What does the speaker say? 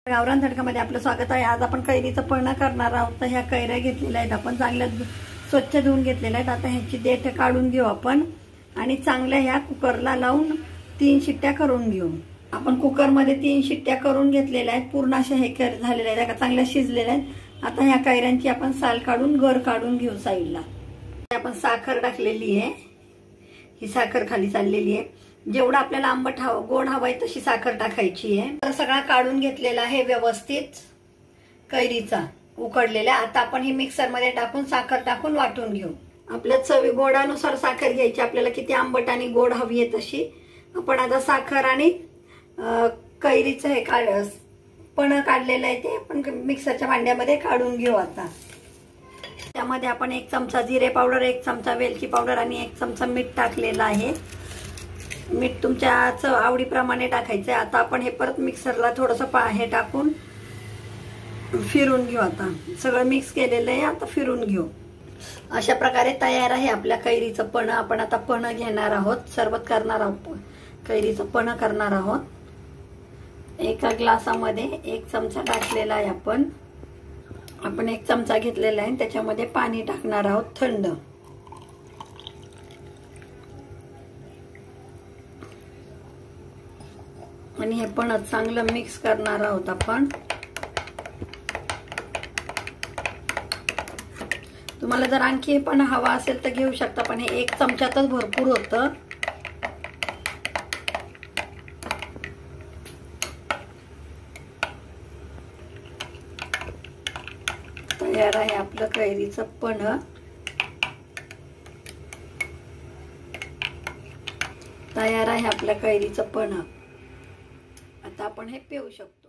गावरान झटकामध्ये आपलं स्वागत आहे। आज आपण कैरीचं पन्ह करणार आहोत। तर ह्या कैऱ्या घेतलेल्या आहेत आपण, चांगल्या स्वच्छ धुवून घेतलेल्या आहेत। आता ह्याची देठ काढून घेऊ आपण आणि चांगल्या ह्या कुकरला लावून 3 शिट्ट्या करून घेऊ। आपण कुकरमध्ये 3 शिट्ट्या करून घेतलेल्या आहेत। पूर्ण अशा हे झालेल्या आहेत, चांगल्या शिजलेल्या आहेत। आता ह्या कैऱ्यांची आपण साल काढून गर काढून घेऊ साईडला। आपण साखर टाकलेली आहे, ही साखर खाली चाललेली आहे। जेवढा आपल्याला आंबट हवं गोड हवाय तशी साखर टाकायची आहे। तर सगळा काढून घेतलेला आहे व्यवस्थित कैरीचा उकडलेला। आता आपण हे मिक्सर मध्ये टाकून साखर टाकून वाटून घेऊ। आपल्या चवी गोडानुसार साखर घ्यायची, आपल्याला किती आंबट आणि गोड हवी आहे तशी। आपण आता साखर आणि कैरीचं हे पन्ह काढलेलं आहे ते आपण मिक्सरच्या भांड्यामध्ये काढून घेऊ। आता त्यामध्ये आपण 1 चमचा जिरे पावडर, 1 चमचा वेलची पावडर आणि 1 चमचा मीठ टाकलेलं आहे। मीठ तुमच्या आवडीप्रमाणे टाकायचं आहे। आता आपण हे परत मिक्सरला थोडंसं हे टाकून फिरून घेऊ। आता सगळं मिक्स केलेलं आहे, आता फिरून घेऊ। अशा प्रकारे तयार आहे आपल्या कैरीचं पन्ह। आपण आता पन्ह घेणार आहोत, सरबत करणार आहोत, कैरीचं पन्ह करणार आहोत। एका ग्लासामध्ये 1 चमचा टाकलेला आहे आपण 1 चमचा घेतलेला आहे, त्याच्यामध्ये पाणी टाकणार आहोत थंड। आणि हे पण चांगलं मिक्स करणार आहोत आपण। तुम्हाला जर आणखी पण हवा असेल तर घेऊ शकता, पण हे 1 चमच्यातच भरपूर होतं। तयार आहे आपलं कैरीचं पन्ह। तयार आहे आपल्या कैरीचं पन्ह। आता आपण हे पिऊ शकतो।